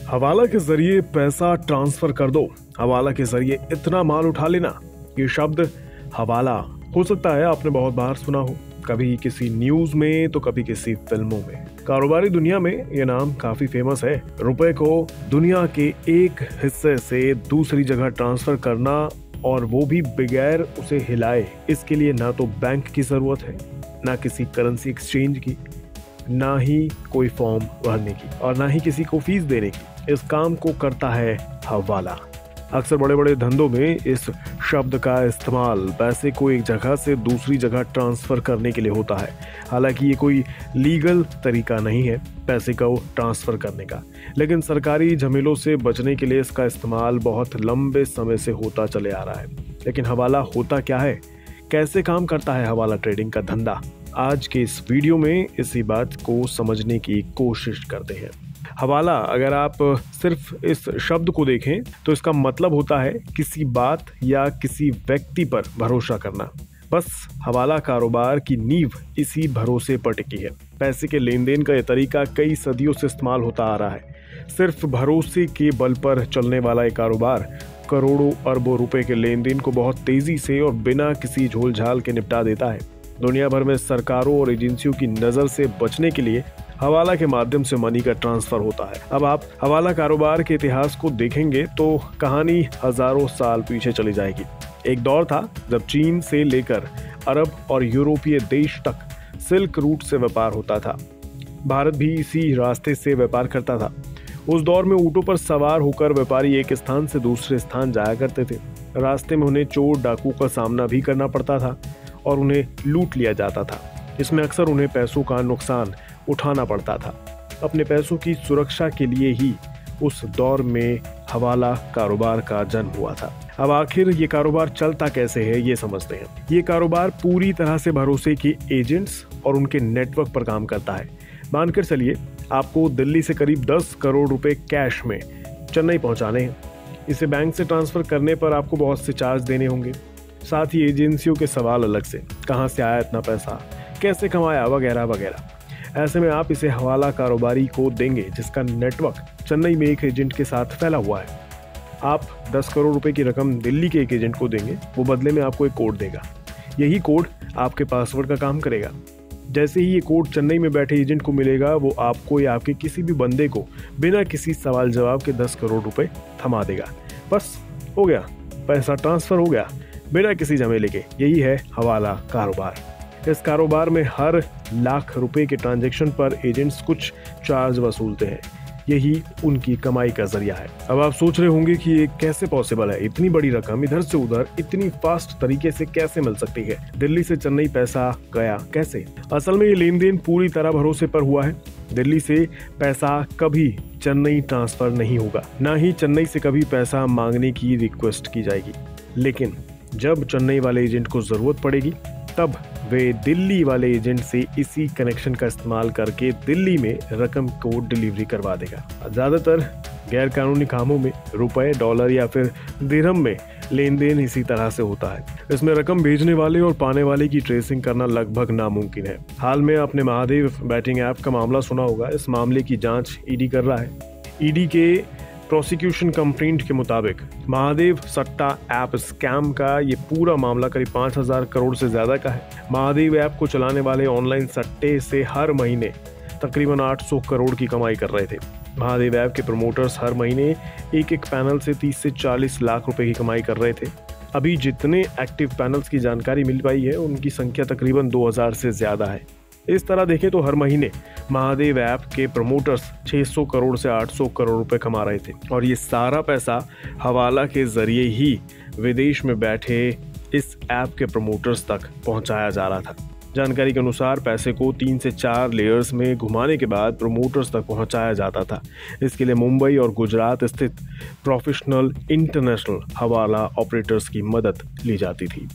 हवाला के जरिए पैसा ट्रांसफर कर दो, हवाला के जरिए इतना माल उठा लेना। ये शब्द हवाला हो सकता है आपने बहुत बार सुना हो, कभी किसी न्यूज में तो कभी किसी फिल्मों में। कारोबारी दुनिया में ये नाम काफी फेमस है। रुपए को दुनिया के एक हिस्से से दूसरी जगह ट्रांसफर करना, और वो भी बगैर उसे हिलाए। इसके लिए ना तो बैंक की जरूरत है, ना किसी करेंसी एक्सचेंज की, ना ही कोई फॉर्म भरने की, और ना ही किसी को फीस देने की। इस काम को करता है हवाला। अक्सर बड़े बड़े धंधों में इस शब्द का इस्तेमाल पैसे को एक जगह से दूसरी जगह ट्रांसफर करने के लिए होता है। हालांकि ये कोई लीगल तरीका नहीं है पैसे को ट्रांसफर करने का, लेकिन सरकारी झमेलों से बचने के लिए इसका इस्तेमाल बहुत लंबे समय से होता चले आ रहा है। लेकिन हवाला होता क्या है, कैसे काम करता है हवाला ट्रेडिंग का धंधा, आज के इस वीडियो में इसी बात को समझने की कोशिश करते हैं। हवाला, अगर आप सिर्फ इस शब्द को देखें तो इसका मतलब होता है किसी बात या किसी व्यक्ति पर भरोसा करना। बस हवाला कारोबार की नींव इसी भरोसे पर टिकी है। पैसे के लेन देन का यह तरीका कई सदियों से इस्तेमाल होता आ रहा है। सिर्फ भरोसे के बल पर चलने वाला एक कारोबार करोड़ों अरबों रुपए के लेन देन को बहुत तेजी से और बिना किसी झोलझाल के निपटा देता है। दुनिया भर में सरकारों और एजेंसियों की नजर से बचने के लिए हवाला के माध्यम से मनी का ट्रांसफर होता है। अब आप हवाला कारोबार के इतिहास को देखेंगे तो कहानी हजारों साल पीछे चली जाएगी। एक दौर था जब चीन से लेकर अरब और यूरोपीय देश तक सिल्क रूट से व्यापार होता था। भारत भी इसी रास्ते से व्यापार करता था। उस दौर में ऊंटों पर सवार होकर व्यापारी एक स्थान से दूसरे स्थान जाया करते थे। रास्ते में उन्हें चोर डाकू का सामना भी करना पड़ता था और उन्हें लूट लिया जाता था। इसमें अक्सर उन्हें पैसों का नुकसान उठाना पड़ता था। अपने पैसों की सुरक्षा के लिए ही उस दौर में हवाला कारोबार का जन्म हुआ था। अब आखिर ये कारोबार चलता कैसे है, ये समझते हैं। ये कारोबार पूरी तरह से भरोसे के एजेंट्स और उनके नेटवर्क पर काम करता है। मानकर चलिए आपको दिल्ली से करीब 10 करोड़ रुपए कैश में चेन्नई पहुंचाने हैं। इसे बैंक से ट्रांसफर करने पर आपको बहुत से चार्ज देने होंगे। साथ ही एजेंसियों के सवाल अलग से, कहाँ से आया इतना पैसा, कैसे कमाया, वगैरह वगैरह। ऐसे में आप इसे हवाला कारोबारी को देंगे जिसका नेटवर्क चेन्नई में एक एजेंट के साथ फैला हुआ है। आप 10 करोड़ रुपए की रकम दिल्ली के एक एजेंट को देंगे, वो बदले में आपको एक कोड देगा। यही कोड आपके पासवर्ड का काम करेगा। जैसे ही ये कोड चेन्नई में बैठे एजेंट को मिलेगा, वो आपको या आपके किसी भी बंदे को बिना किसी सवाल जवाब के 10 करोड़ रुपए थमा देगा। बस हो गया, पैसा ट्रांसफर हो गया बिना किसी झमेले के। यही है हवाला कारोबार। इस कारोबार में हर लाख रुपए के ट्रांजैक्शन पर एजेंट्स कुछ चार्ज वसूलते हैं। यही उनकी कमाई का जरिया है। अब आप सोच रहे होंगे कि ये कैसे पॉसिबल है, इतनी बड़ी रकम इधर से उधर इतनी फास्ट तरीके से कैसे मिल सकती है, दिल्ली से चेन्नई पैसा गया कैसे? असल में ये लेन देन पूरी तरह भरोसे पर हुआ है। दिल्ली से पैसा कभी चेन्नई ट्रांसफर नहीं होगा, ना ही चेन्नई से कभी पैसा मांगने की रिक्वेस्ट की जाएगी। लेकिन जब चेन्नई वाले एजेंट को जरूरत पड़ेगी तब वे दिल्ली वाले एजेंट से इसी कनेक्शन का इस्तेमाल करके दिल्ली में रकम को डिलीवरी करवा देगा। ज्यादातर गैर कानूनी कामों में रुपए, डॉलर या फिर दिरहम में लेन देन इसी तरह से होता है। इसमें रकम भेजने वाले और पाने वाले की ट्रेसिंग करना लगभग नामुमकिन है। हाल में आपने महादेव बैटिंग ऐप का मामला सुना होगा। इस मामले की जांच ईडी कर रहा है। ईडी के प्रोसिक्यूशन कंप्लेंट के मुताबिक महादेव सट्टा ऐप स्कैम का ये पूरा मामला करीब 5000 करोड़ से ज्यादा का है। महादेव ऐप को चलाने वाले ऑनलाइन सट्टे से हर महीने तकरीबन 800 करोड़ की कमाई कर रहे थे। महादेव ऐप के प्रमोटर्स हर महीने एक पैनल से 30 से 40 लाख रुपए की कमाई कर रहे थे। अभी जितने एक्टिव पैनल्स की जानकारी मिल पाई है उनकी संख्या तकरीबन 2000 से ज्यादा है। इस तरह देखें तो हर महीने महादेव ऐप के प्रमोटर्स 600 करोड़ से 800 करोड़ रुपए कमा रहे थे, और ये सारा पैसा हवाला के जरिए ही विदेश में बैठे इस ऐप के प्रमोटर्स तक पहुंचाया जा रहा था। जानकारी के अनुसार पैसे को 3 से 4 लेयर्स में घुमाने के बाद प्रमोटर्स तक पहुंचाया जाता था। इसके लिए मुंबई और गुजरात स्थित प्रोफेशनल इंटरनेशनल हवाला ऑपरेटर्स की मदद ली जाती थी।